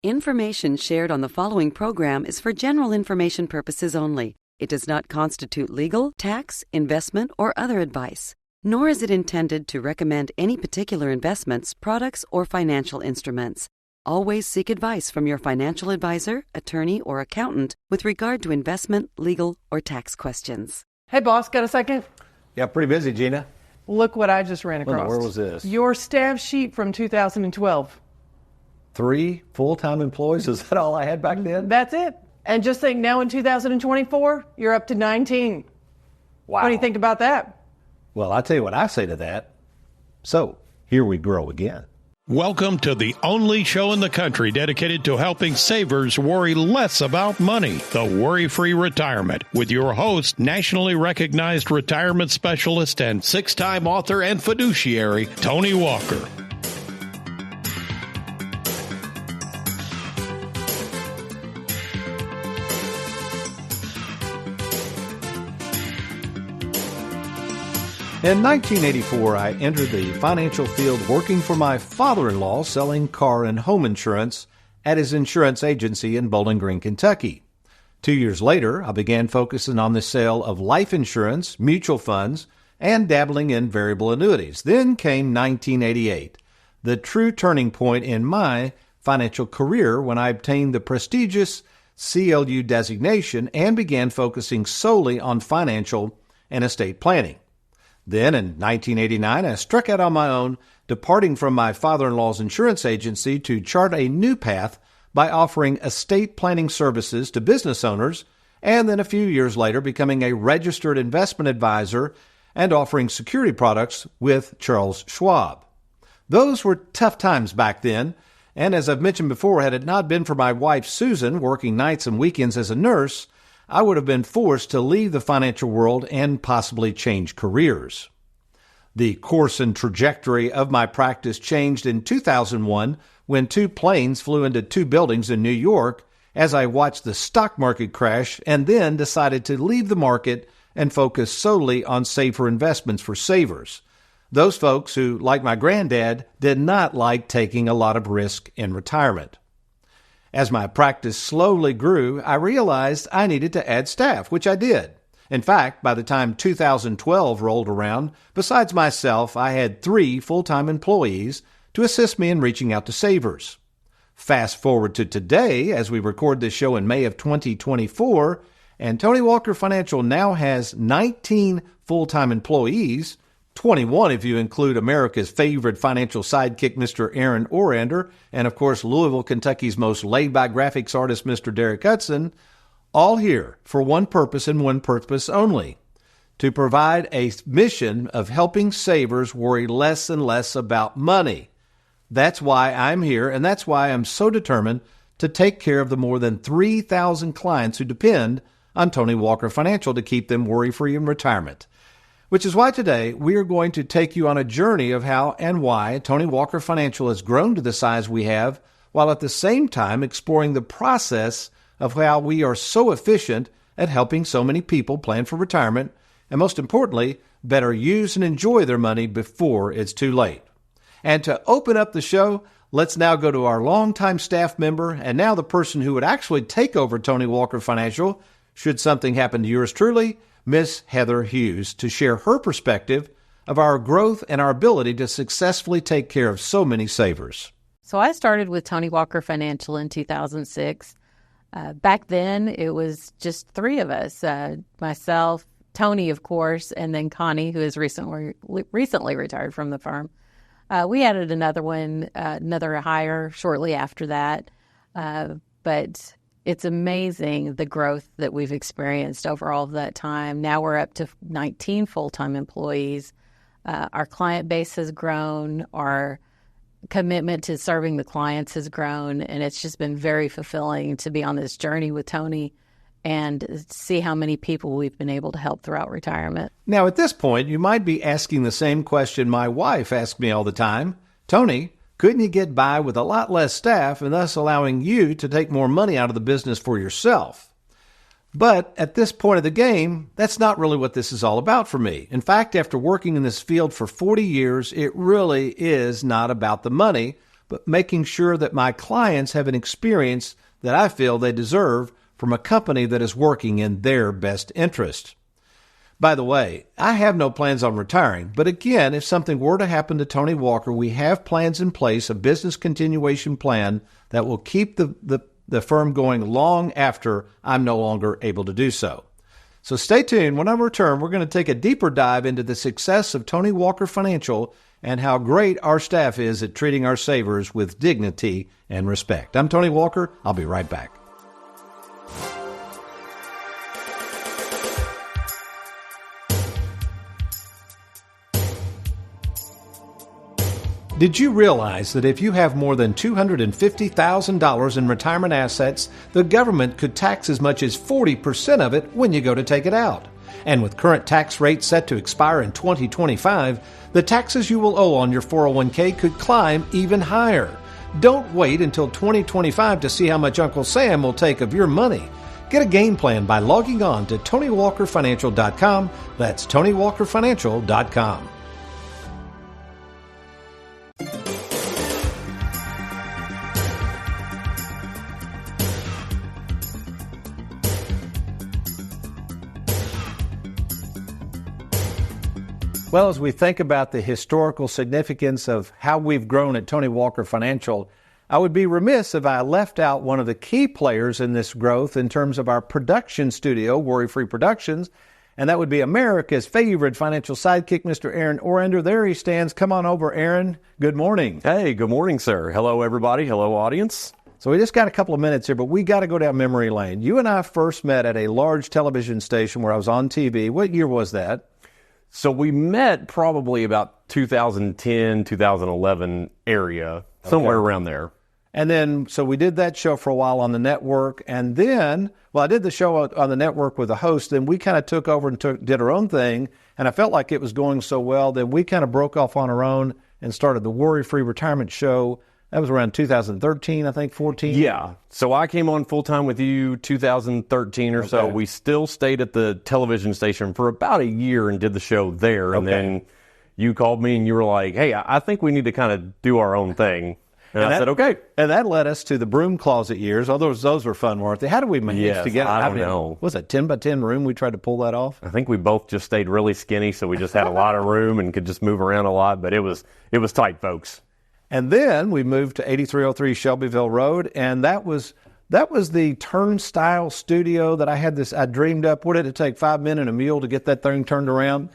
Information shared on the following program is for general information purposes only. It does not constitute legal, tax, investment, or other advice, nor is it intended to recommend any particular investments, products, or financial instruments. Always seek advice from your financial advisor, attorney, or accountant with regard to investment, legal, or tax questions. Hey, boss, got a second? Yeah, pretty busy, Gina. Look what I just ran across. Where was this? Your staff sheet from 2012. 3 full-time employees? Is that all I had back then? That's it. And just think now in 2024, you're up to 19. Wow. What do you think about that? Well, I'll tell you what I say to that. So, here we grow again. Welcome to the only show in the country dedicated to helping savers worry less about money, the Worry-Free Retirement, with your host, nationally recognized retirement specialist and 6-time author and fiduciary, Tony Walker. In 1984, I entered the financial field working for my father-in-law selling car and home insurance at his insurance agency in Bowling Green, Kentucky. 2 years later, I began focusing on the sale of life insurance, mutual funds, and dabbling in variable annuities. Then came 1988, the true turning point in my financial career when I obtained the prestigious CLU designation and began focusing solely on financial and estate planning. Then, in 1989, I struck out on my own, departing from my father-in-law's insurance agency to chart a new path by offering estate planning services to business owners, and then a few years later becoming a registered investment advisor and offering security products with Charles Schwab. Those were tough times back then, and as I've mentioned before, had it not been for my wife Susan working nights and weekends as a nurse, I would have been forced to leave the financial world and possibly change careers. The course and trajectory of my practice changed in 2001 when 2 planes flew into 2 buildings in New York as I watched the stock market crash and then decided to leave the market and focus solely on safer investments for savers. Those folks who, like my granddad, did not like taking a lot of risk in retirement. As my practice slowly grew, I realized I needed to add staff, which I did. In fact, by the time 2012 rolled around, besides myself, I had 3 full-time employees to assist me in reaching out to savers. Fast forward to today, as we record this show in May of 2024, and Tony Walker Financial now has 19 full-time employees, 21 if you include America's favorite financial sidekick, Mr. Aaron Orander, and of course Louisville, Kentucky's most laid-back graphics artist, Mr. Derek Hudson, all here for one purpose and one purpose only, to provide a mission of helping savers worry less and less about money. That's why I'm here, and that's why I'm so determined to take care of the more than 3,000 clients who depend on Tony Walker Financial to keep them worry-free in retirement. Which is why today we are going to take you on a journey of how and why Tony Walker Financial has grown to the size we have, while at the same time exploring the process of how we are so efficient at helping so many people plan for retirement, and most importantly, better use and enjoy their money before it's too late. And to open up the show, let's now go to our longtime staff member and now the person who would actually take over Tony Walker Financial should something happen to yours truly, Miss Heather Hughes, to share her perspective of our growth and our ability to successfully take care of so many savers. So I started with Tony Walker Financial in 2006. Back then, it was just 3 of us, myself, Tony, of course, and then Connie, who is recently retired from the firm. We added another hire shortly after that, but it's amazing the growth that we've experienced over all of that time. Now we're up to 19 full-time employees. Our client base has grown. Our commitment to serving the clients has grown. And it's just been very fulfilling to be on this journey with Tony and see how many people we've been able to help throughout retirement. Now, at this point, you might be asking the same question my wife asks me all the time. Tony, couldn't you get by with a lot less staff and thus allowing you to take more money out of the business for yourself? But at this point of the game, that's not really what this is all about for me. In fact, after working in this field for 40 years, it really is not about the money, but making sure that my clients have an experience that I feel they deserve from a company that is working in their best interest. By the way, I have no plans on retiring, but again, if something were to happen to Tony Walker, we have plans in place, a business continuation plan that will keep the firm going long after I'm no longer able to do so. So stay tuned. When I return, we're going to take a deeper dive into the success of Tony Walker Financial and how great our staff is at treating our savers with dignity and respect. I'm Tony Walker. I'll be right back. Did you realize that if you have more than $250,000 in retirement assets, the government could tax as much as 40% of it when you go to take it out? And with current tax rates set to expire in 2025, the taxes you will owe on your 401k could climb even higher. Don't wait until 2025 to see how much Uncle Sam will take of your money. Get a game plan by logging on to TonyWalkerFinancial.com. That's TonyWalkerFinancial.com. Well, as we think about the historical significance of how we've grown at Tony Walker Financial, I would be remiss if I left out one of the key players in this growth in terms of our production studio, Worry Free Productions, and that would be America's favorite financial sidekick, Mr. Aaron Orander. There he stands. Come on over, Aaron. Good morning. Hey, good morning, sir. Hello, everybody. Hello, audience. So we just got a couple of minutes here, but we got to go down memory lane. You and I first met at a large television station where I was on TV. What year was that? So we met probably about 2010, 2011 area, somewhere around there. And then, so we did that show for a while on the network. And then, well, I did the show on the network with a host. Then we kind of took over and did our own thing. And I felt like it was going so well that we kind of broke off on our own and started the Worry Free Retirement Show. That was around 2013, I think, 14. Yeah. So I came on full-time with you 2013 or so. We still stayed at the television station for about a year and did the show there. And then you called me and you were like, hey, I think we need to kind of do our own thing. And I said, okay. And that led us to the broom closet years. Oh, those were fun, weren't they? How did we manage to get it? I don't know. Was it 10 by 10 room? We tried to pull that off? I think we both just stayed really skinny, so we just had a lot of room and could just move around a lot. But it was tight, folks. And then we moved to 8303 Shelbyville Road, and that was the turnstile studio that I dreamed up. What did it take, 5 men and a mule to get that thing turned around?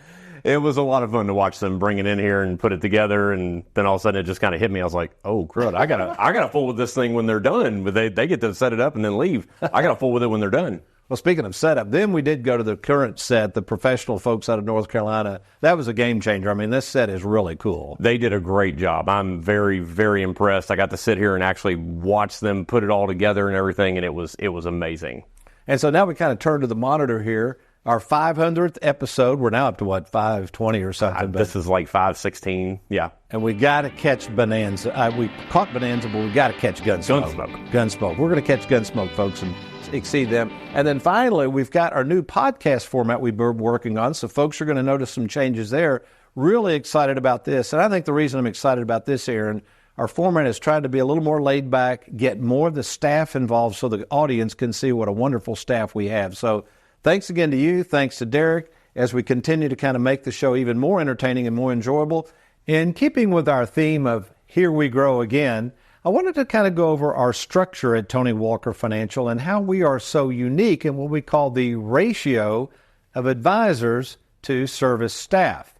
It was a lot of fun to watch them bring it in here and put it together, and then all of a sudden it just kind of hit me. I was like, oh, crud, I gotta fool with this thing when they're done. But they get to set it up and then leave. I gotta fool with it when they're done. Well, speaking of setup, then we did go to the current set, the professional folks out of North Carolina. That was a game changer. I mean, this set is really cool. They did a great job. I'm very, very impressed. I got to sit here and actually watch them put it all together and everything, and it was amazing. And so now we kind of turn to the monitor here. Our 500th episode. We're now up to, 520 or something? This is like 516, yeah. And we got to catch Bonanza. We caught Bonanza, but we got to catch Gunsmoke. Gunsmoke. We're going to catch Gunsmoke, folks, and exceed them. And then finally, we've got our new podcast format we've been working on, so folks are going to notice some changes there. Really excited about this. And I think the reason I'm excited about this, Aaron, our format is trying to be a little more laid back, get more of the staff involved so the audience can see what a wonderful staff we have. So thanks again to you. Thanks to Derek as we continue to kind of make the show even more entertaining and more enjoyable. In keeping with our theme of Here We Grow Again, I wanted to kind of go over our structure at Tony Walker Financial and how we are so unique in what we call the ratio of advisors to service staff.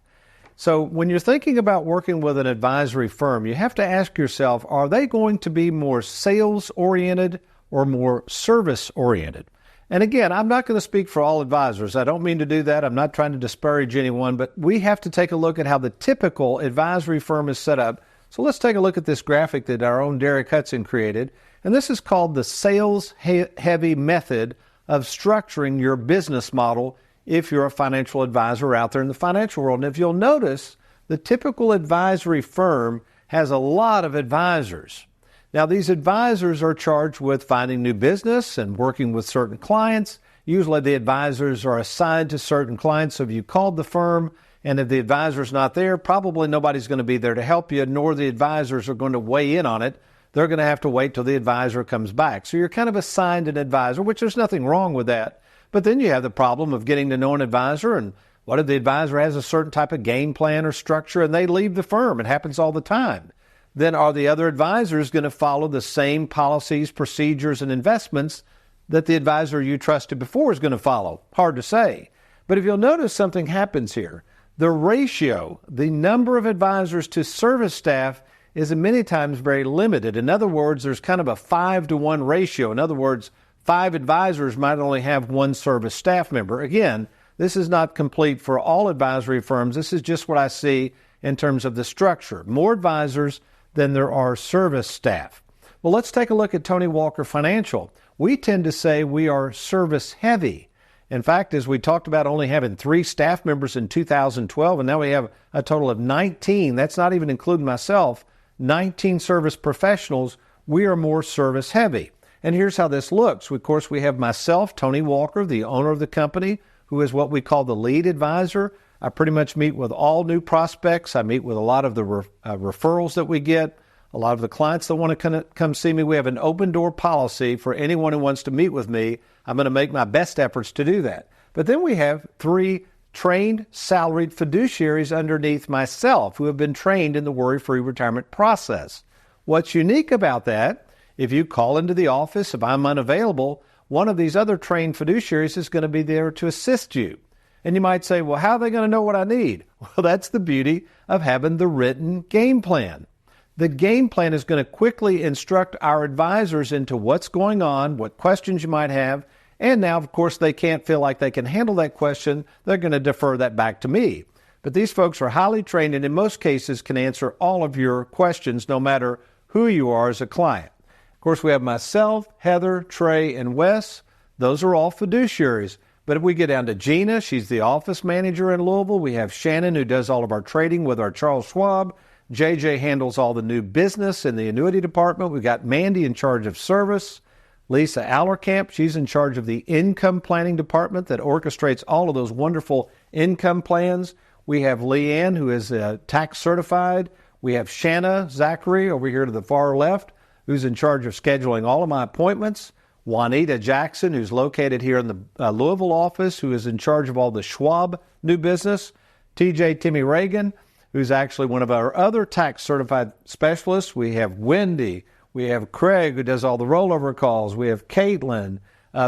So when you're thinking about working with an advisory firm, you have to ask yourself, are they going to be more sales-oriented or more service-oriented? And again, I'm not going to speak for all advisors. I don't mean to do that. I'm not trying to disparage anyone, but we have to take a look at how the typical advisory firm is set up. So let's take a look at this graphic that our own Derek Hudson created. And this is called the sales-heavy method of structuring your business model if you're a financial advisor out there in the financial world. And if you'll notice, the typical advisory firm has a lot of advisors. Now, these advisors are charged with finding new business and working with certain clients. Usually the advisors are assigned to certain clients. So if you called the firm And if the advisor's not there, probably nobody's going to be there to help you, nor the advisors are going to weigh in on it. They're going to have to wait till the advisor comes back. So you're kind of assigned an advisor, which there's nothing wrong with that. But then you have the problem of getting to know an advisor, and what if the advisor has a certain type of game plan or structure and they leave the firm? It happens all the time. Then are the other advisors going to follow the same policies, procedures, and investments that the advisor you trusted before is going to follow? Hard to say. But if you'll notice, something happens here. The ratio, the number of advisors to service staff, is many times very limited. In other words, there's kind of a 5-to-1 ratio. In other words, 5 advisors might only have 1 service staff member. Again, this is not complete for all advisory firms. This is just what I see in terms of the structure. More advisors than there are service staff. Well, let's take a look at Tony Walker Financial. We tend to say we are service heavy. In fact, as we talked about only having 3 staff members in 2012, and now we have a total of 19, that's not even including myself, 19 service professionals, we are more service heavy. And here's how this looks. Of course, we have myself, Tony Walker, the owner of the company, who is what we call the lead advisor. I pretty much meet with all new prospects. I meet with a lot of the referrals that we get, a lot of the clients that want to come see me. We have an open door policy for anyone who wants to meet with me. I'm going to make my best efforts to do that. But then we have 3 trained, salaried fiduciaries underneath myself who have been trained in the worry-free retirement process. What's unique about that, if you call into the office, if I'm unavailable, one of these other trained fiduciaries is going to be there to assist you. And you might say, well, how are they going to know what I need? Well, that's the beauty of having the written game plan. The game plan is going to quickly instruct our advisors into what's going on, what questions you might have, and now, of course, they can't feel like they can handle that question. They're going to defer that back to me. But these folks are highly trained and in most cases can answer all of your questions no matter who you are as a client. Of course, we have myself, Heather, Trey, and Wes. Those are all fiduciaries. But if we get down to Gina, she's the office manager in Louisville. We have Shannon, who does all of our trading with our Charles Schwab. JJ handles all the new business in the annuity department. We've got Mandy in charge of service. Lisa Allerkamp, she's in charge of the income planning department that orchestrates all of those wonderful income plans. We have Leanne, who is tax certified. We have Shanna Zachary over here to the far left, who's in charge of scheduling all of my appointments. Juanita Jackson, who's located here in the Louisville office, who is in charge of all the Schwab new business. TJ Timmy Reagan, who's actually one of our other tax certified specialists. We have Wendy. We have Craig, who does all the rollover calls. We have Caitlin.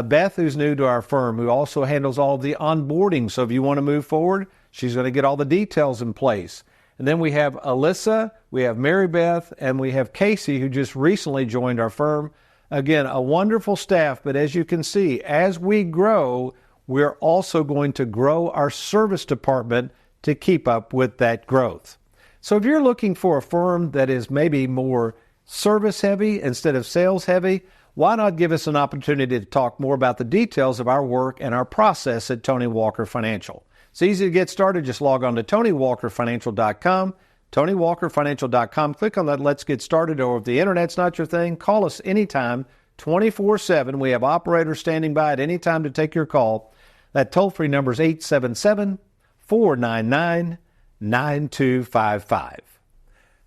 Beth, who's new to our firm, who also handles all of the onboarding. So if you want to move forward, she's going to get all the details in place. And then we have Alyssa, we have Mary Beth, and we have Casey, who just recently joined our firm. Again, a wonderful staff, but as you can see, as we grow, we're also going to grow our service department to keep up with that growth. So if you're looking for a firm that is maybe more service heavy instead of sales heavy, why not give us an opportunity to talk more about the details of our work and our process at Tony Walker Financial? It's easy to get started. Just log on to TonyWalkerFinancial.com. TonyWalkerFinancial.com. Click on that Let's Get Started, or if the internet's not your thing, call us anytime, 24/7. We have operators standing by at any time to take your call. That toll-free number is 877-499-9255.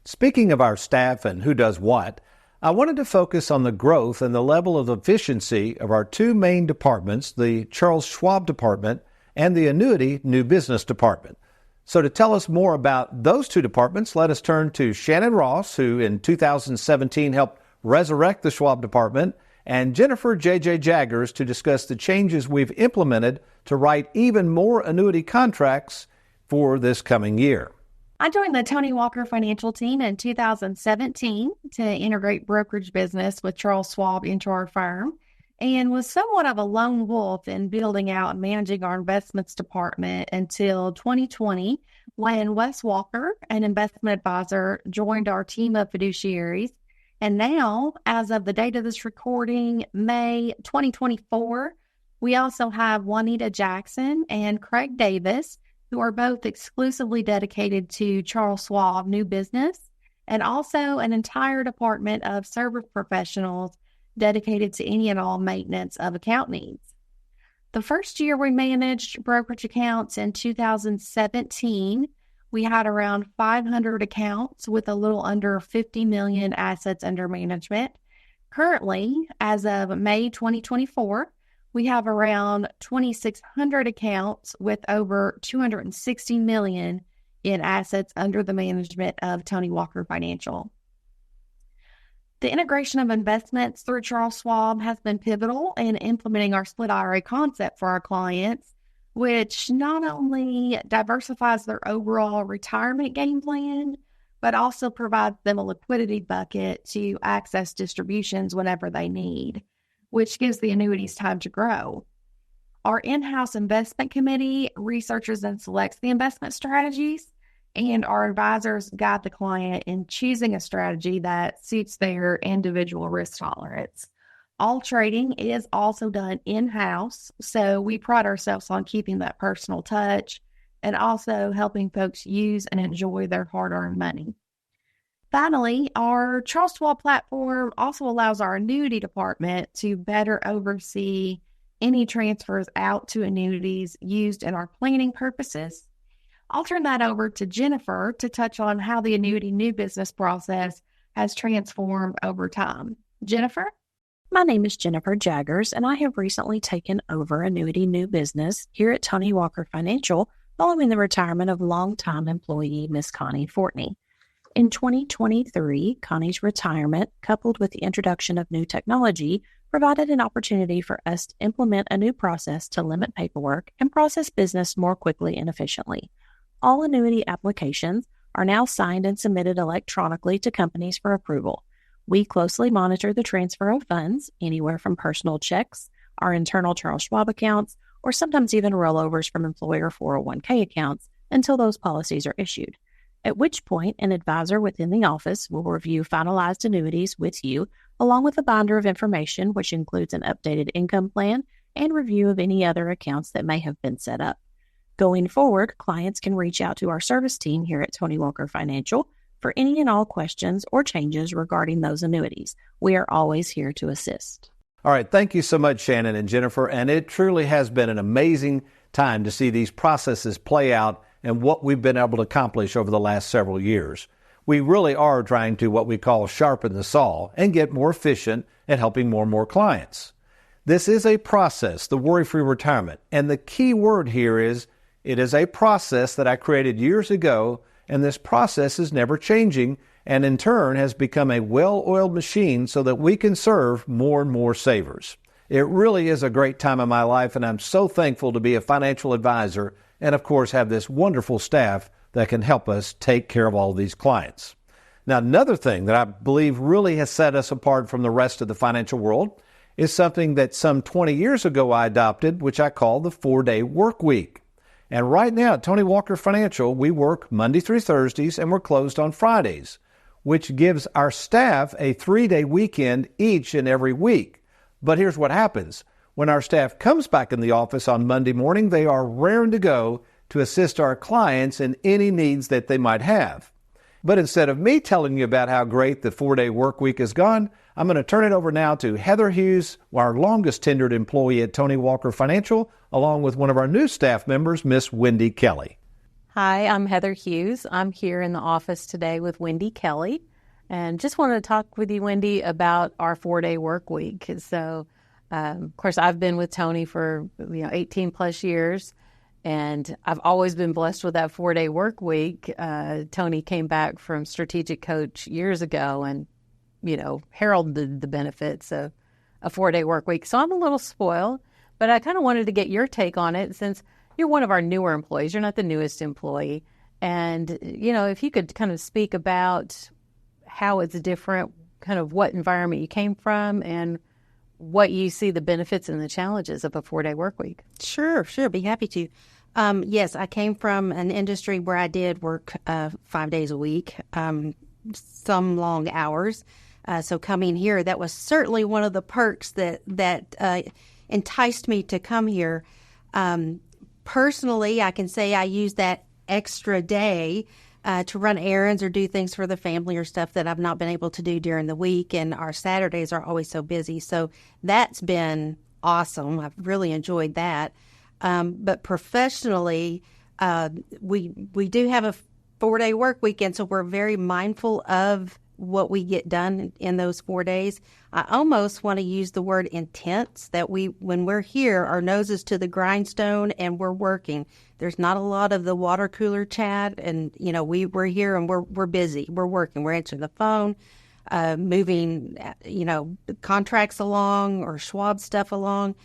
Speaking of our staff and who does what, I wanted to focus on the growth and the level of efficiency of our 2 main departments, the Charles Schwab department and the annuity new business department. So to tell us more about those 2 departments, let us turn to Shannon Ross, who in 2017 helped resurrect the Schwab department, and Jennifer J.J. Jaggers to discuss the changes we've implemented to write even more annuity contracts for this coming year. I joined the Tony Walker Financial team in 2017 to integrate brokerage business with Charles Schwab into our firm, and was somewhat of a lone wolf in building out and managing our investments department until 2020, when Wes Walker, an investment advisor, joined our team of fiduciaries. And now, as of the date of this recording, May 2024, we also have Juanita Jackson and Craig Davis, who are both exclusively dedicated to Charles Schwab new business, and also an entire department of service professionals dedicated to any and all maintenance of account needs. The first year we managed brokerage accounts in 2017, we had around 500 accounts with a little under 50 million assets under management. Currently, as of May 2024, we have around 2,600 accounts with over 260 million in assets under the management of Tony Walker Financial. The integration of investments through Charles Schwab has been pivotal in implementing our split IRA concept for our clients, which not only diversifies their overall retirement game plan, but also provides them a liquidity bucket to access distributions whenever they need, which gives the annuities time to grow. Our in-house investment committee researches and selects the investment strategies, and our advisors guide the client in choosing a strategy that suits their individual risk tolerance. All trading is also done in-house, so we pride ourselves on keeping that personal touch and also helping folks use and enjoy their hard-earned money. Finally, our Charles Schwab platform also allows our annuity department to better oversee any transfers out to annuities used in our planning purposes. I'll turn that over to Jennifer to touch on how the annuity new business process has transformed over time. Jennifer? My name is Jennifer Jaggers, and I have recently taken over annuity new business here at Tony Walker Financial following the retirement of longtime employee Miss Connie Fortney. In 2023, Connie's retirement, coupled with the introduction of new technology, provided an opportunity for us to implement a new process to limit paperwork and process business more quickly and efficiently. All annuity applications are now signed and submitted electronically to companies for approval. We closely monitor the transfer of funds, anywhere from personal checks, our internal Charles Schwab accounts, or sometimes even rollovers from employer 401k accounts until those policies are issued. At which point, an advisor within the office will review finalized annuities with you, along with a binder of information, which includes an updated income plan and review of any other accounts that may have been set up. Going forward, clients can reach out to our service team here at Tony Walker Financial for any and all questions or changes regarding those annuities. We are always here to assist. All right, thank you so much, Shannon and Jennifer, and it truly has been an amazing time to see these processes play out and what we've been able to accomplish over the last several years. We really are trying to what we call sharpen the saw and get more efficient at helping more and more clients. This is a process, the worry-free retirement, and the key word here is it is a process that I created years ago, and this process is never changing and in turn has become a well-oiled machine so that we can serve more and more savers. It really is a great time in my life, and I'm so thankful to be a financial advisor and, of course, have this wonderful staff that can help us take care of all of these clients. Now, another thing that I believe really has set us apart from the rest of the financial world is something that some 20 years ago I adopted, which I call the 4-day work week. And right now at Tony Walker Financial, we work Monday through Thursdays and we're closed on Fridays, which gives our staff a 3-day weekend each and every week. But here's what happens. When our staff comes back in the office on Monday morning, they are raring to go to assist our clients in any needs that they might have. But instead of me telling you about how great the 4-day work week has gone, I'm going to turn it over now to Heather Hughes, our longest tenured employee at Tony Walker Financial, along with one of our new staff members, Miss Wendy Kelly. Hi, I'm Heather Hughes. I'm here in the office today with Wendy Kelly, and just wanted to talk with you, Wendy, about our 4-day work week. So, of course, I've been with Tony for 18 plus years. And I've always been blessed with that 4-day work week. Tony came back from Strategic Coach years ago and, heralded the benefits of a 4-day work week. So I'm a little spoiled, but I kind of wanted to get your take on it since you're one of our newer employees. You're not the newest employee. And, if you could kind of speak about how it's different, kind of what environment you came from and what you see the benefits and the challenges of a 4-day work week. Sure. Be happy to. Yes, I came from an industry where I did work 5 days a week, some long hours. So coming here, that was certainly one of the perks that enticed me to come here. Personally, I can say I used that extra day to run errands or do things for the family or stuff that I've not been able to do during the week. And our Saturdays are always so busy. So that's been awesome. I've really enjoyed that. But professionally, we do have a 4-day work weekend, so we're very mindful of what we get done in those 4 days. I almost want to use the word intense, that when we're here, our nose is to the grindstone and we're working. There's not a lot of the water cooler chat, and we're here and we're busy. We're working. We're answering the phone, moving contracts along or Schwab stuff along.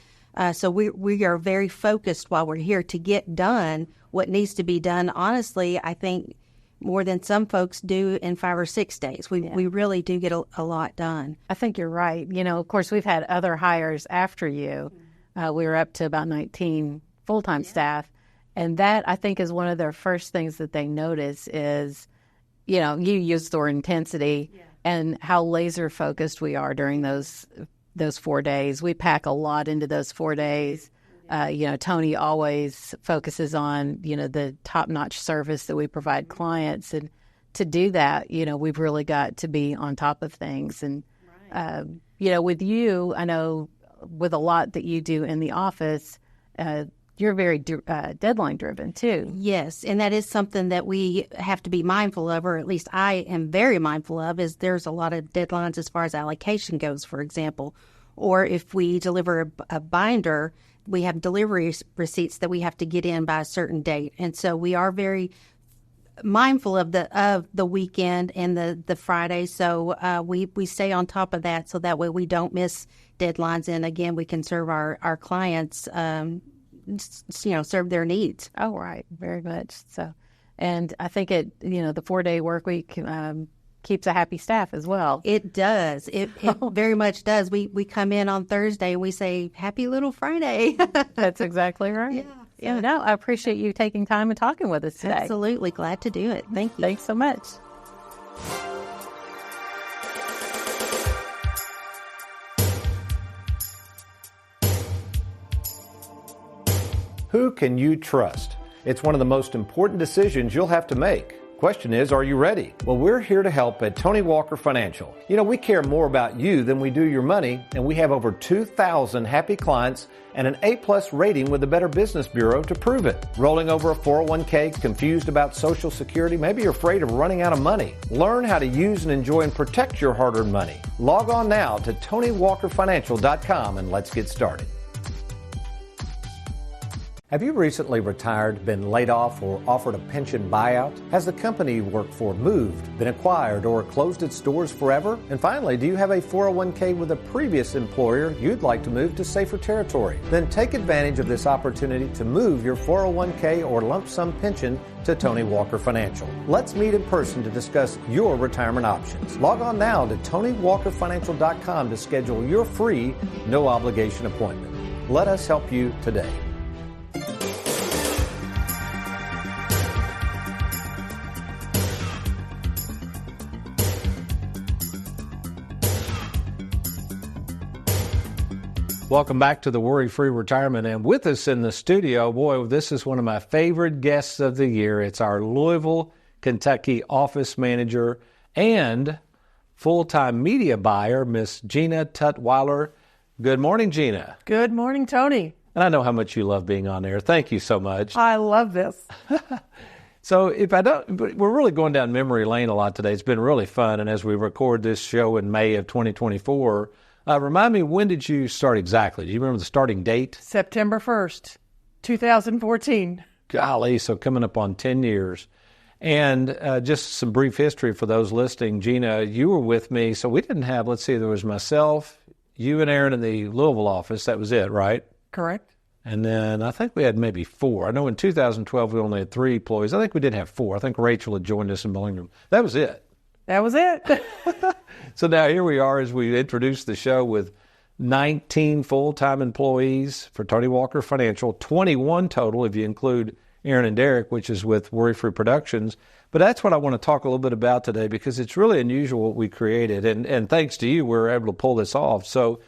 So we are very focused while we're here to get done what needs to be done. Honestly, I think more than some folks do in 5 or 6 days. We really do get a lot done. I think you're right. Of course, we've had other hires after you. We were up to about 19 full-time staff. And that, I think, is one of their first things that they notice is, you used the word intensity and how laser-focused we are during those 4 days. We pack a lot into those 4 days. Tony always focuses on, the top-notch service that we provide clients. And to do that, we've really got to be on top of things. And, with you, I know with a lot that you do in the office, you're very deadline-driven, too. Yes, and that is something that we have to be mindful of, or at least I am very mindful of, is there's a lot of deadlines as far as allocation goes, for example. Or if we deliver a binder, we have delivery receipts that we have to get in by a certain date. And so we are very mindful of the weekend and the Friday. So we stay on top of that, so that way we don't miss deadlines. And again, we can serve our clients, serve their needs. Oh, right. Very much so. And I think the 4-day work week keeps a happy staff as well. It does. It very much does. We come in on Thursday and we say, happy little Friday. That's exactly right. Yeah. No, I appreciate you taking time and talking with us today. Absolutely. Glad to do it. Thank you. Thanks so much. Who can you trust? It's one of the most important decisions you'll have to make. Question is, are you ready? Well, we're here to help at Tony Walker Financial. We care more about you than we do your money, and we have over 2,000 happy clients and an A+ rating with the Better Business Bureau to prove it. Rolling over a 401k, confused about Social Security, maybe you're afraid of running out of money. Learn how to use and enjoy and protect your hard-earned money. Log on now to TonyWalkerFinancial.com and let's get started. Have you recently retired, been laid off, or offered a pension buyout? Has the company you work for moved, been acquired, or closed its doors forever? And finally, do you have a 401k with a previous employer you'd like to move to safer territory? Then take advantage of this opportunity to move your 401k or lump sum pension to Tony Walker Financial. Let's meet in person to discuss your retirement options. Log on now to TonyWalkerFinancial.com to schedule your free, no obligation appointment. Let us help you today. Welcome back to the Worry-Free Retirement. And with us in the studio, boy, this is one of my favorite guests of the year. It's our Louisville, Kentucky office manager and full-time media buyer, Miss Gina Tutwiler. Good morning, Gina. Good morning, Tony. And I know how much you love being on air. Thank you so much. I love this. So we're really going down memory lane a lot today. It's been really fun. And as we record this show in May of 2024, remind me, when did you start exactly? Do you remember the starting date? September 1st, 2014. Golly, so coming up on 10 years. And just some brief history for those listening. Gina, you were with me. So we didn't have, there was myself, you and Aaron in the Louisville office. That was it, right? Correct. And then I think we had maybe 4. I know in 2012 we only had 3 employees. I think we did have 4. I think Rachel had joined us in Bellingham. That was it. That was it. So now here we are as we introduce the show with 19 full-time employees for Tony Walker Financial, 21 total if you include Aaron and Derek, which is with Worry-Free Productions. But that's what I want to talk a little bit about today because it's really unusual what we created. And thanks to you, we were able to pull this off. So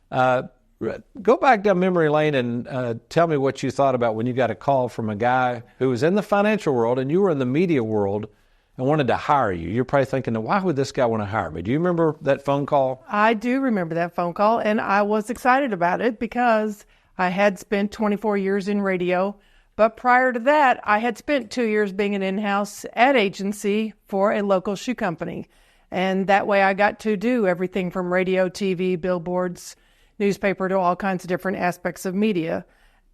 go back down memory lane and tell me what you thought about when you got a call from a guy who was in the financial world and you were in the media world and wanted to hire you. You're probably thinking, why would this guy want to hire me? Do you remember that phone call? I do remember that phone call, and I was excited about it because I had spent 24 years in radio. But prior to that, I had spent 2 years being an in-house ad agency for a local shoe company. And that way I got to do everything from radio, TV, billboards, newspaper, to all kinds of different aspects of media.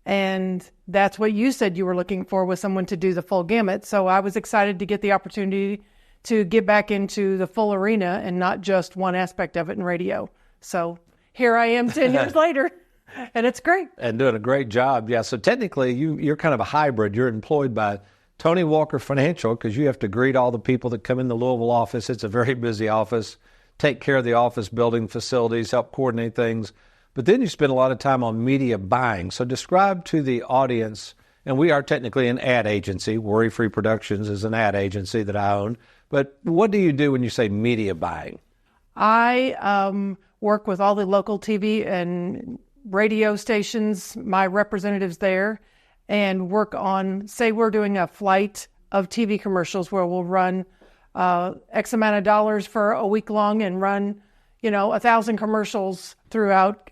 And that's what you said you were looking for, was someone to do the full gamut. So I was excited to get the opportunity to get back into the full arena and not just one aspect of it in radio. So here I am 10 years later, and it's great. And doing a great job. Yeah, so technically you're kind of a hybrid. You're employed by Tony Walker Financial because you have to greet all the people that come in the Louisville office. It's a very busy office. Take care of the office building facilities, help coordinate things. But then you spend a lot of time on media buying. So describe to the audience, and we are technically an ad agency. Worry Free Productions is an ad agency that I own. But what do you do when you say media buying? I work with all the local TV and radio stations, my representatives there, and work on, say we're doing a flight of TV commercials where we'll run X amount of dollars for a week long and run 1,000 commercials throughout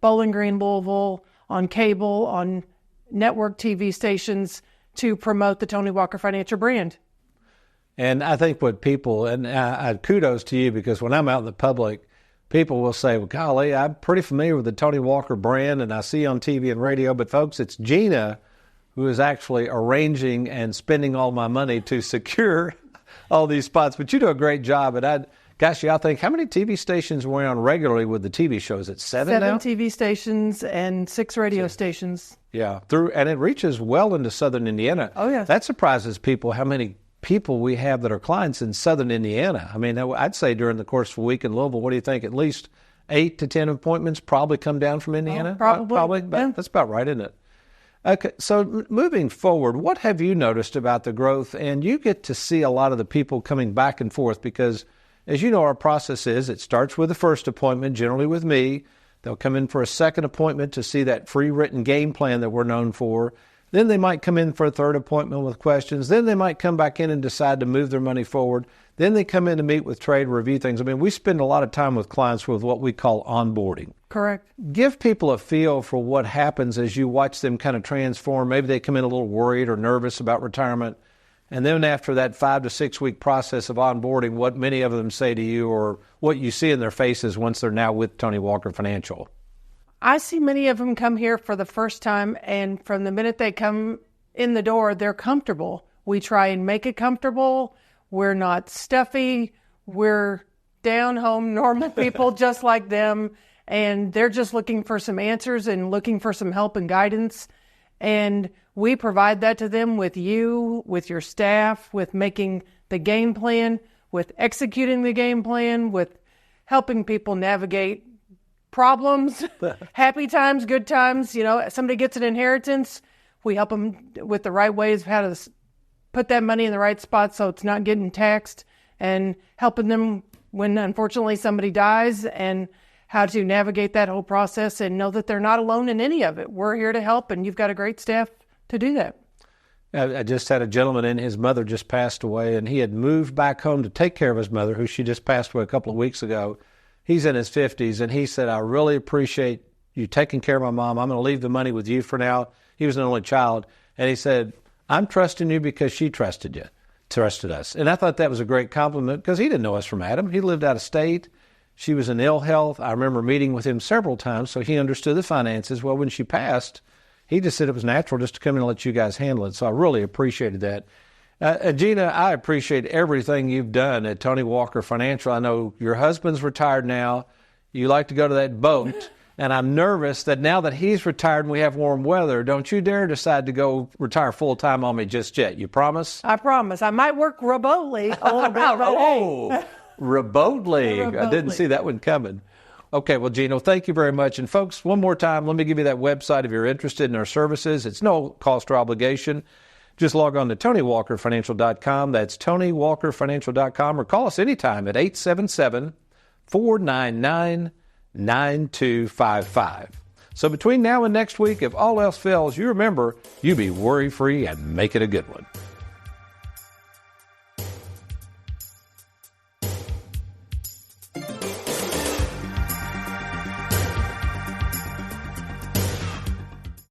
Bowling Green, Louisville, on cable, on network TV stations to promote the Tony Walker Financial brand. And I think what people, and kudos to you, because when I'm out in the public, people will say, well, golly, I'm pretty familiar with the Tony Walker brand and I see on TV and radio, but folks, it's Gina who is actually arranging and spending all my money to secure all these spots. But you do a great job. And I think, how many TV stations were on regularly with the TV shows? It's seven now? 7 TV stations and 6 radio stations. Yeah, and it reaches well into southern Indiana. Oh, yes. That surprises people how many people we have that are clients in southern Indiana. I mean, I'd say during the course of a week in Louisville, what do you think? At least 8 to 10 appointments probably come down from Indiana? Probably. Yeah. That's about right, isn't it? Okay, so moving forward, what have you noticed about the growth? And you get to see a lot of the people coming back and forth because, as you know, our process is it starts with the first appointment, generally with me. They'll come in for a second appointment to see that free written game plan that we're known for. Then they might come in for a third appointment with questions. Then they might come back in and decide to move their money forward. Then they come in to meet with trade, review things. I mean, we spend a lot of time with clients with what we call onboarding. Correct. Give people a feel for what happens as you watch them kind of transform. Maybe they come in a little worried or nervous about retirement. And then after that 5 to 6 week process of onboarding, what many of them say to you or what you see in their faces once they're now with Tony Walker Financial. I see many of them come here for the first time, and from the minute they come in the door, they're comfortable. We try and make it comfortable. We're not stuffy. We're down-home, normal people just like them, and they're just looking for some answers and looking for some help and guidance. And we provide that to them with you, with your staff, with making the game plan, with executing the game plan, with helping people navigate problems, happy times, good times. Somebody gets an inheritance, we help them with the right ways of how to put that money in the right spot so it's not getting taxed, and helping them when unfortunately somebody dies and how to navigate that whole process and know that they're not alone in any of it. We're here to help, and you've got a great staff to do that. I just had a gentleman in, his mother just passed away, and he had moved back home to take care of his mother, who she just passed away a couple of weeks ago. He's in his 50s, and he said, I really appreciate you taking care of my mom. I'm going to leave the money with you for now. He was an only child. And he said, I'm trusting you because she trusted us. And I thought that was a great compliment because he didn't know us from Adam. He lived out of state. She was in ill health. I remember meeting with him several times, so he understood the finances. Well, when she passed, he just said it was natural just to come in and let you guys handle it. So I really appreciated that. Gina, I appreciate everything you've done at Tony Walker Financial. I know your husband's retired now. You like to go to that boat. And I'm nervous that now that he's retired and we have warm weather, don't you dare decide to go retire full-time on me just yet. You promise? I promise. I might work remotely a little bit. Remotely. I didn't see that one coming. Okay, well, Gino, thank you very much. And folks, one more time, let me give you that website if you're interested in our services. It's no cost or obligation. Just log on to TonyWalkerFinancial.com. That's TonyWalkerFinancial.com, or call us anytime at 877-499-9255. So between now and next week, if all else fails, you remember, you be worry-free and make it a good one.